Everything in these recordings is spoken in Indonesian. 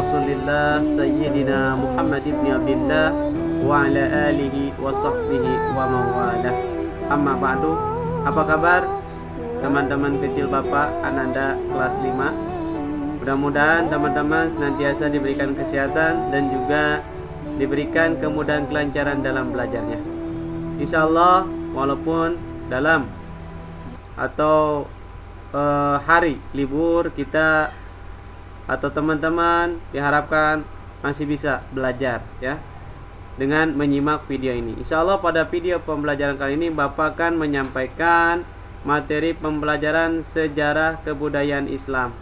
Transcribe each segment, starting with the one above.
Rasulillah Sayyidina Muhammad ibn Abdullah wa ala alihi wa sahbihi wa mawalah. Amma ba'du. Apa kabar teman-teman kecil Bapak Ananda kelas 5? Mudah-mudahan teman-teman senantiasa diberikan kesehatan dan juga diberikan kemudahan kelancaran dalam belajarnya. Insyaallah walaupun dalam atau hari libur kita atau teman-teman diharapkan masih bisa belajar ya dengan menyimak video ini. Insyaallah pada video pembelajaran kali ini Bapak akan menyampaikan materi pembelajaran sejarah kebudayaan Islam,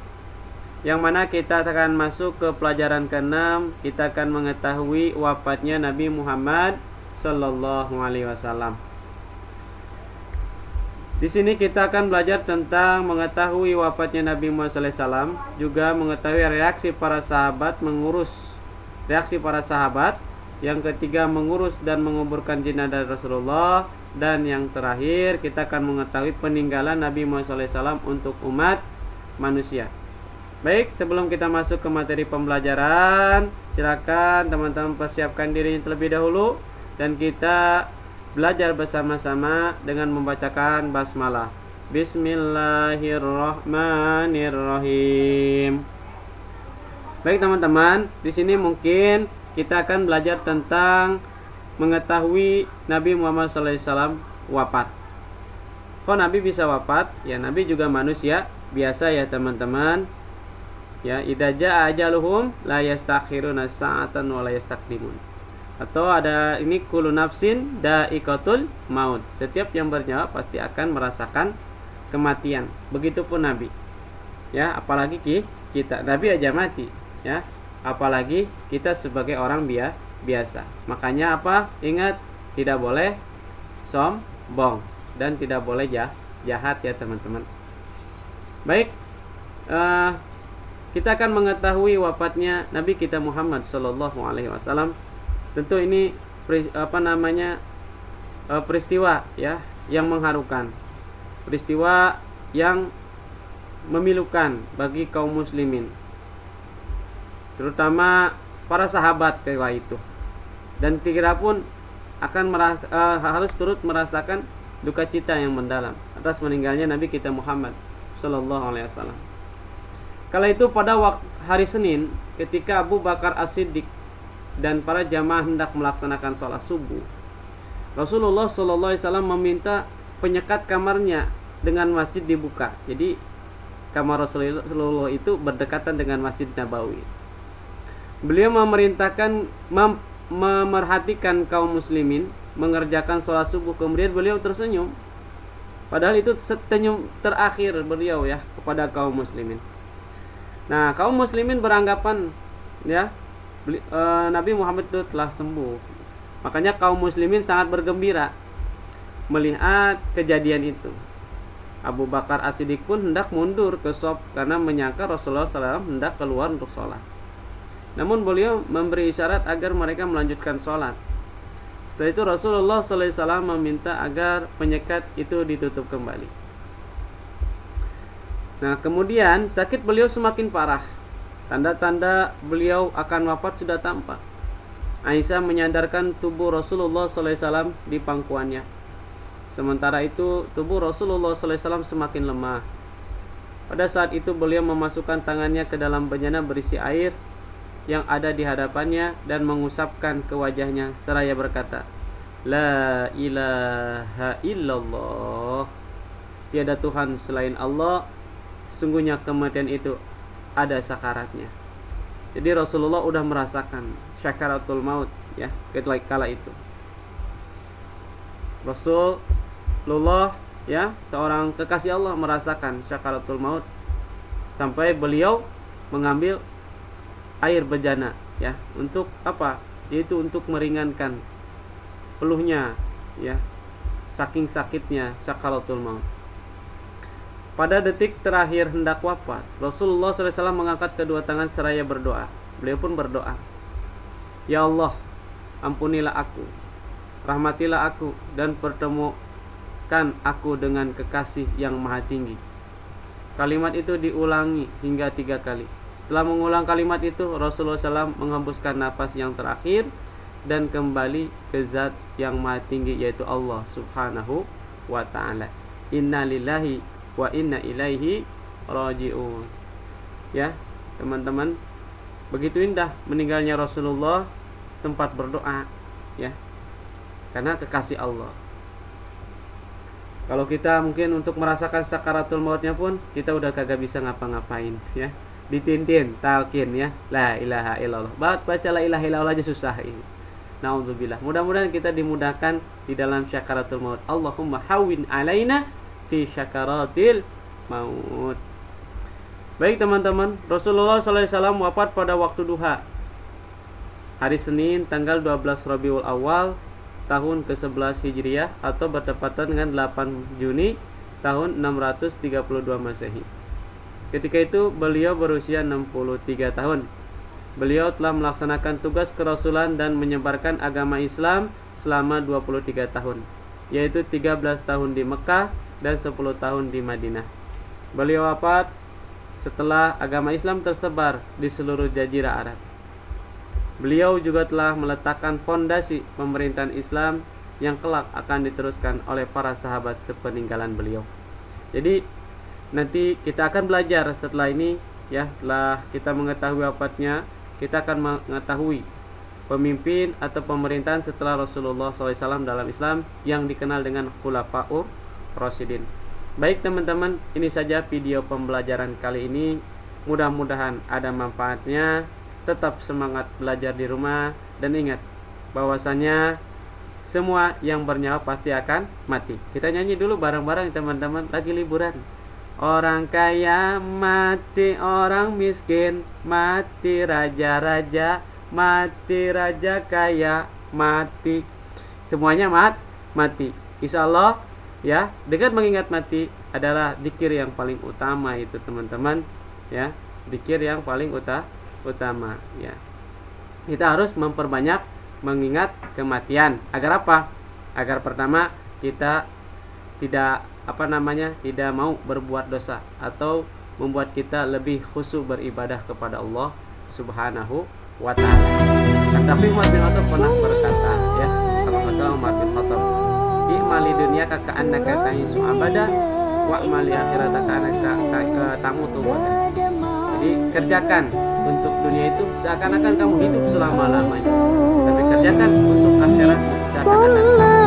yang mana kita akan masuk ke pelajaran ke-6. Kita akan mengetahui wafatnya Nabi Muhammad Sallallahu Alaihi Wasallam. Di sini kita akan belajar tentang mengetahui wafatnya Nabi Muhammad SAW, juga mengetahui reaksi para sahabat yang ketiga mengurus dan menguburkan jenazah Rasulullah, dan yang terakhir kita akan mengetahui peninggalan Nabi Muhammad SAW untuk umat manusia. Baik, sebelum kita masuk ke materi pembelajaran, silakan teman-teman persiapkan diri terlebih dahulu dan kita belajar bersama-sama dengan membacakan basmalah. Bismillahirrahmanirrahim. Baik teman-teman, di sini mungkin kita akan belajar tentang mengetahui Nabi Muhammad SAW wafat. Kok Nabi bisa wafat? Ya, Nabi juga manusia biasa ya teman-teman. Ya, idza jaa ajaluhum la yastakhiruna sa'atan wa la yastaqdimun. Atau ada ini kullu nafsin da'iqatul maut. Setiap yang bernyawa pasti akan merasakan kematian. Begitupun Nabi. Ya, apalagi kita. Nabi aja mati, ya. Apalagi kita sebagai orang biasa. Makanya apa? Ingat, tidak boleh sombong dan tidak boleh jahat ya teman-teman. Baik, kita akan mengetahui wafatnya Nabi kita Muhammad Sallallahu Alaihi Wasallam. Tentu ini peristiwa ya yang mengharukan, peristiwa yang memilukan bagi kaum muslimin, terutama para sahabat kala itu, dan kira pun akan harus turut merasakan duka cita yang mendalam atas meninggalnya Nabi kita Muhammad Sallallahu Alaihi Wasallam. Kala itu pada hari Senin, ketika Abu Bakar As-Siddiq dan para jamaah hendak melaksanakan sholat subuh, Rasulullah SAW meminta penyekat kamarnya dengan masjid dibuka. Jadi kamar Rasulullah itu berdekatan dengan Masjid Nabawi. Beliau memerintahkan memerhatikan kaum muslimin mengerjakan sholat subuh. Kemudian beliau tersenyum, padahal itu senyum terakhir beliau ya kepada kaum muslimin. Nah, kaum muslimin beranggapan ya Nabi Muhammad itu telah sembuh. Makanya kaum muslimin sangat bergembira melihat kejadian itu. Abu Bakar As-Siddiq pun hendak mundur ke shaf karena menyangka Rasulullah SAW hendak keluar untuk sholat. Namun beliau memberi isyarat agar mereka melanjutkan sholat. Setelah itu Rasulullah SAW meminta agar penyekat itu ditutup kembali. Nah, kemudian sakit beliau semakin parah. Tanda-tanda beliau akan wafat sudah tampak. Aisyah menyandarkan tubuh Rasulullah SAW di pangkuannya. Sementara itu tubuh Rasulullah SAW semakin lemah. Pada saat itu beliau memasukkan tangannya ke dalam bejana berisi air yang ada di hadapannya dan mengusapkan ke wajahnya seraya berkata, La ilaha illallah. Tiada Tuhan selain Allah. Sungguhnya kematian itu ada sakaratnya. Jadi Rasulullah udah merasakan syakaratul maut ya ketika kala itu. Rasulullah ya seorang kekasih Allah merasakan syakaratul maut sampai beliau mengambil air bejana ya untuk apa? Yaitu untuk meringankan peluhnya ya saking sakitnya syakaratul maut. Pada detik terakhir hendak wafat, Rasulullah SAW mengangkat kedua tangan seraya berdoa. Beliau pun berdoa, Ya Allah, ampunilah aku, rahmatilah aku, dan pertemukan aku dengan kekasih yang maha tinggi. Kalimat itu diulangi hingga 3 kali. Setelah mengulang kalimat itu, Rasulullah SAW menghembuskan napas yang terakhir dan kembali ke zat yang maha tinggi, yaitu Allah subhanahu wa ta'ala. Inna lillahi wa inna ilaihi raji'un. Ya teman-teman, begitu indah meninggalnya Rasulullah, sempat berdoa ya, karena kekasih Allah. Kalau kita mungkin untuk merasakan sakaratul mautnya pun kita udah kagak bisa ngapa-ngapain ya, ditintin talqin ya, la ilaha illallah, baca la ilaha illallah aja susah ini. Naudzubillah. Mudah-mudahan kita dimudahkan di dalam syakaratul maut. Allahumma hawwin alaina fi syakaratil maut. Baik teman-teman, Rasulullah SAW wafat pada waktu duha, hari Senin tanggal 12 Rabiul Awal tahun ke-11 Hijriah, atau bertepatan dengan 8 Juni tahun 632 Masehi. Ketika itu beliau berusia 63 tahun. Beliau telah melaksanakan tugas kerasulan dan menyebarkan agama Islam selama 23 tahun, yaitu 13 tahun di Mekah dan 10 tahun di Madinah. Beliau wafat setelah agama Islam tersebar di seluruh jazirah Arab. Beliau juga telah meletakkan fondasi pemerintahan Islam yang kelak akan diteruskan oleh para sahabat sepeninggalan beliau. Jadi nanti kita akan belajar setelah ini ya, setelah kita mengetahui wafatnya, kita akan mengetahui pemimpin atau pemerintahan setelah Rasulullah SAW dalam Islam yang dikenal dengan Khulafaur Rasyidin. Baik teman-teman, ini saja video pembelajaran kali ini. Mudah-mudahan ada manfaatnya. Tetap semangat belajar di rumah, dan ingat bahwasanya semua yang bernyawa pasti akan mati. Kita nyanyi dulu bareng-bareng teman-teman, lagi liburan. Orang kaya mati, orang miskin mati, raja-raja mati, raja kaya mati, semuanya mati. Insya Allah ya, dengan mengingat mati adalah zikir yang paling utama itu teman-teman ya, zikir yang paling utama ya. Kita harus memperbanyak mengingat kematian. Agar apa? Agar pertama kita tidak tidak mau berbuat dosa atau membuat kita lebih khusyuk beribadah kepada Allah Subhanahu wa ta'ala. Tapi Umar bin Khattab pernah berkata ya, kalau nggak salah Umar bin Khattab, i'mali dunya ka'annaka ta'isu abada wa amali akhirata ka'annaka tamutu abada. Jadi kerjakan untuk dunia itu seakan-akan kamu hidup selama-lamanya, tapi kerjakan untuk akhirat seakan-akan